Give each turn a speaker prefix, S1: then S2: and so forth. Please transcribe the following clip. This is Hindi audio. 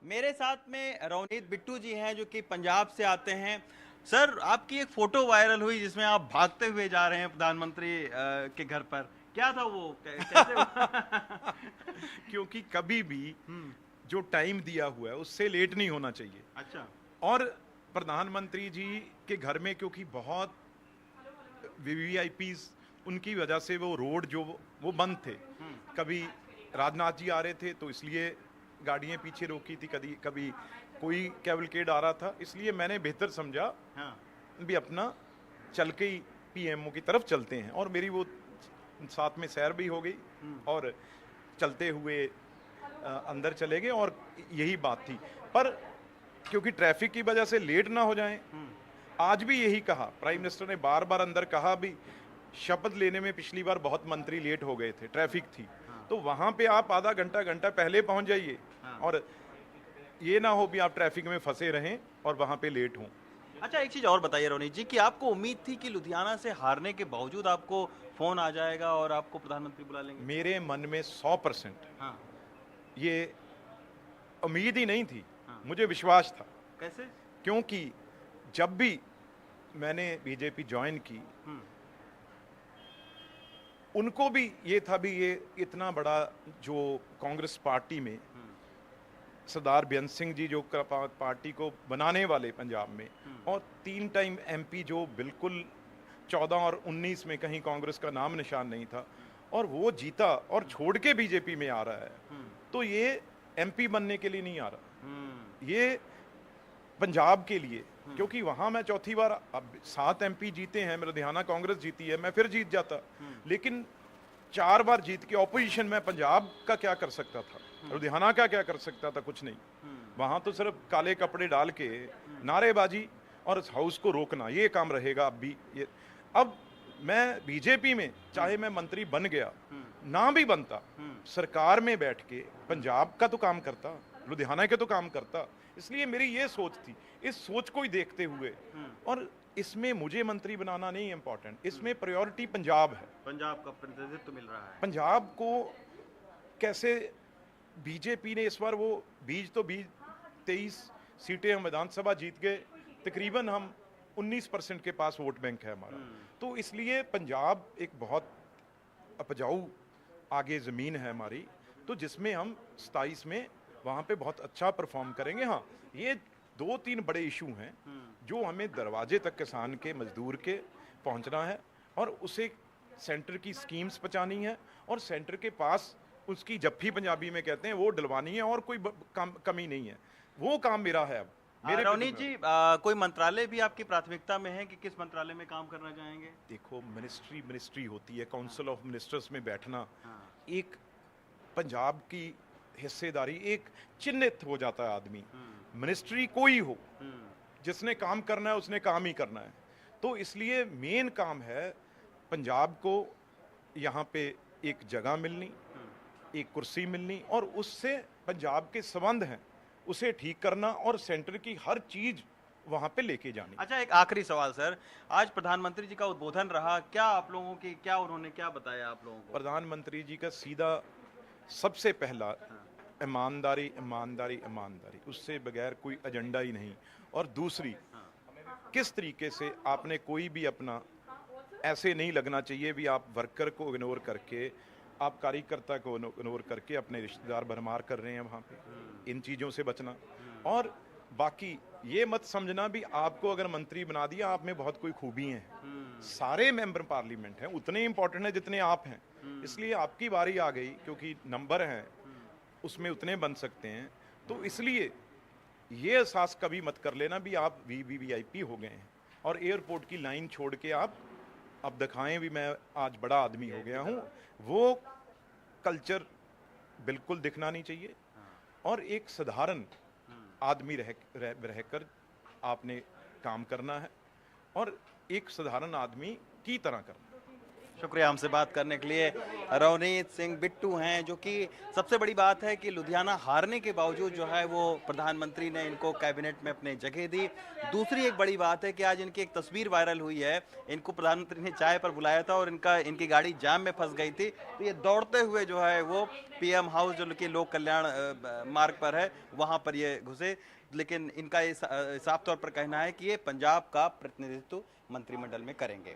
S1: मेरे साथ में रवनीत बिट्टू जी हैं जो कि पंजाब से आते हैं। सर, आपकी एक फोटो वायरल हुई जिसमें आप भागते हुए जा रहे हैं प्रधानमंत्री के घर पर। क्या था वो? कैसे हुआ?
S2: क्योंकि कभी भी
S1: हम्म।
S2: जो टाइम दिया हुआ है उससे लेट नहीं होना चाहिए।
S1: अच्छा।
S2: और प्रधानमंत्री जी के घर में क्योंकि बहुत वीवीआईपीज, उनकी वजह से वो रोड जो वो बंद थे। कभी राजनाथ जी आ रहे थे तो इसलिए गाड़ियां पीछे रोकी थी, कभी कभी कोई कैवलकेड आ रहा था, इसलिए मैंने बेहतर समझा
S1: हाँ।
S2: भी अपना चल के ही पीएमओ की तरफ चलते हैं। और मेरी वो साथ में सैर भी हो गई और चलते हुए अंदर चले गए, और यही बात थी। पर क्योंकि ट्रैफिक की वजह से लेट ना हो जाएं, आज भी यही कहा प्राइम मिनिस्टर ने, बार बार अंदर कहा भी शपथ लेने में पिछली बार बहुत मंत्री लेट हो गए थे, ट्रैफिक थी। तो वहां पे आप आधा घंटा घंटा पहले पहुंच जाइए, और ये ना हो भी आप ट्रैफिक में फंसे रहें और वहां पे लेट हों।
S1: अच्छा, एक चीज और बताइए रवनीत जी कि आपको उम्मीद थी कि लुधियाना से हारने के बावजूद आपको फोन आ जाएगा और आपको प्रधानमंत्री बुला लेंगे?
S2: मेरे मन में 100%
S1: हाँ।
S2: ये उम्मीद ही नहीं थी,
S1: हाँ।
S2: मुझे विश्वास था।
S1: कैसे?
S2: क्योंकि जब भी मैंने बीजेपी ज्वाइन की, उनको भी ये था भी ये इतना बड़ा जो कांग्रेस पार्टी में सरदार बेअंत सिंह जी जो पार्टी को बनाने वाले पंजाब में, और 3 टाइम एमपी जो बिल्कुल 14 और 19 में कहीं कांग्रेस का नाम निशान नहीं था, और वो जीता और छोड़ के बीजेपी में आ रहा है। तो ये एमपी बनने के लिए नहीं आ रहा, ये पंजाब के लिए। क्योंकि वहां मैं चौथी बार, अब 7 एमपी जीते हैं, लुधियाना कांग्रेस जीती है, मैं फिर जीत जाता। लेकिन 4 बार जीत के ऑपोजिशन में पंजाब का क्या कर सकता था, लुधियाना का क्या कर सकता था? कुछ नहीं। वहां तो सिर्फ काले कपड़े डाल के नारेबाजी और इस हाउस को रोकना, ये काम रहेगा अब भी। ये अब मैं बीजेपी में, चाहे मैं मंत्री बन गया ना भी बनता, सरकार में बैठ के पंजाब का तो काम करता, लुधियाना के तो काम करता। इसलिए मेरी ये सोच थी, इस सोच को ही देखते हुए, और इसमें मुझे मंत्री बनाना नहीं इंपॉर्टेंट, इसमें प्रायोरिटी पंजाब है।
S1: पंजाब का प्रतिनिधित्व मिल रहा है।
S2: पंजाब को कैसे बीजेपी ने इस बार वो बीज तो बीज 23 सीटें हम विधानसभा जीत गए, तकरीबन हम 19% के पास वोट बैंक है हमारा। तो इसलिए पंजाब एक बहुत उपजाऊ आगे ज़मीन है हमारी, तो जिसमें हम 27 में वहाँ पे बहुत अच्छा परफॉर्म करेंगे। हाँ, ये 2-3 बड़े इशू हैं जो हमें दरवाजे तक किसान के, मजदूर के पहुँचना है, और उसे सेंटर की स्कीम्स पहुँचानी है, और सेंटर के पास उसकी जफ्फी पंजाबी में कहते हैं वो डलवानी है, और कोई कमी नहीं है। वो काम मेरा है। अब मेरे पे
S1: रवनीत जी, कोई मंत्रालय भी आपकी प्राथमिकता में है कि किस मंत्रालय में काम करना चाहेंगे?
S2: देखो, मिनिस्ट्री होती है, काउंसिल ऑफ मिनिस्टर्स में बैठना, एक पंजाब की हिस्सेदारी, एक चिन्हित हो जाता है आदमी। मिनिस्ट्री कोई हो, जिसने काम करना है उसने काम ही करना है। तो इसलिए मेन काम है पंजाब को यहाँ पे एक जगह मिलनी, एक कुर्सी मिलनी, और उससे पंजाब के संबंध हैं उसे ठीक करना, और सेंटर की हर चीज वहां पे लेके जानी।
S1: अच्छा, एक आखिरी सवाल सर, आज प्रधानमंत्री जी का उद्बोधन रहा, क्या आप लोगों की, क्या उन्होंने क्या बताया आप लोगों को?
S2: प्रधानमंत्री जी का सीधा सबसे पहला ईमानदारी ईमानदारी ईमानदारी, उससे बगैर कोई एजेंडा ही नहीं। और दूसरी, किस तरीके से आपने कोई भी अपना, ऐसे नहीं लगना चाहिए भी आप वर्कर को इग्नोर करके, आप कार्यकर्ता को इग्नोर करके अपने रिश्तेदार भरमार कर रहे हैं वहाँ पे। इन चीज़ों से बचना। और बाकी ये मत समझना भी आपको अगर मंत्री बना दिया आप में बहुत कोई खूबी हैं। सारे मेंबर पार्लियामेंट हैं उतने इंपॉर्टेंट हैं जितने आप हैं। इसलिए आपकी बारी आ गई, क्योंकि नंबर हैं उसमें उतने बन सकते हैं। तो इसलिए ये एहसास कभी मत कर लेना भी आप वीवीआईपी हो गए हैं, और एयरपोर्ट की लाइन छोड़ के आप अब दिखाएं भी मैं आज बड़ा आदमी हो गया हूँ। वो कल्चर बिल्कुल दिखना नहीं चाहिए, और एक साधारण आदमी रहकर आपने काम करना है, और एक साधारण आदमी की तरह करना।
S1: शुक्रिया हमसे बात करने के लिए। रवनीत सिंह बिट्टू हैं, जो कि सबसे बड़ी बात है कि लुधियाना हारने के बावजूद जो है वो प्रधानमंत्री ने इनको कैबिनेट में अपने जगह दी। दूसरी एक बड़ी बात है कि आज इनकी एक तस्वीर वायरल हुई है, इनको प्रधानमंत्री ने चाय पर बुलाया था और इनकी गाड़ी जाम में फंस गई थी, तो ये दौड़ते हुए जो है वो पीएम हाउस जो कि लोक कल्याण मार्ग पर है वहाँ पर ये घुसे। लेकिन इनका ये साफ तौर पर कहना है कि ये पंजाब का प्रतिनिधित्व मंत्रिमंडल में करेंगे।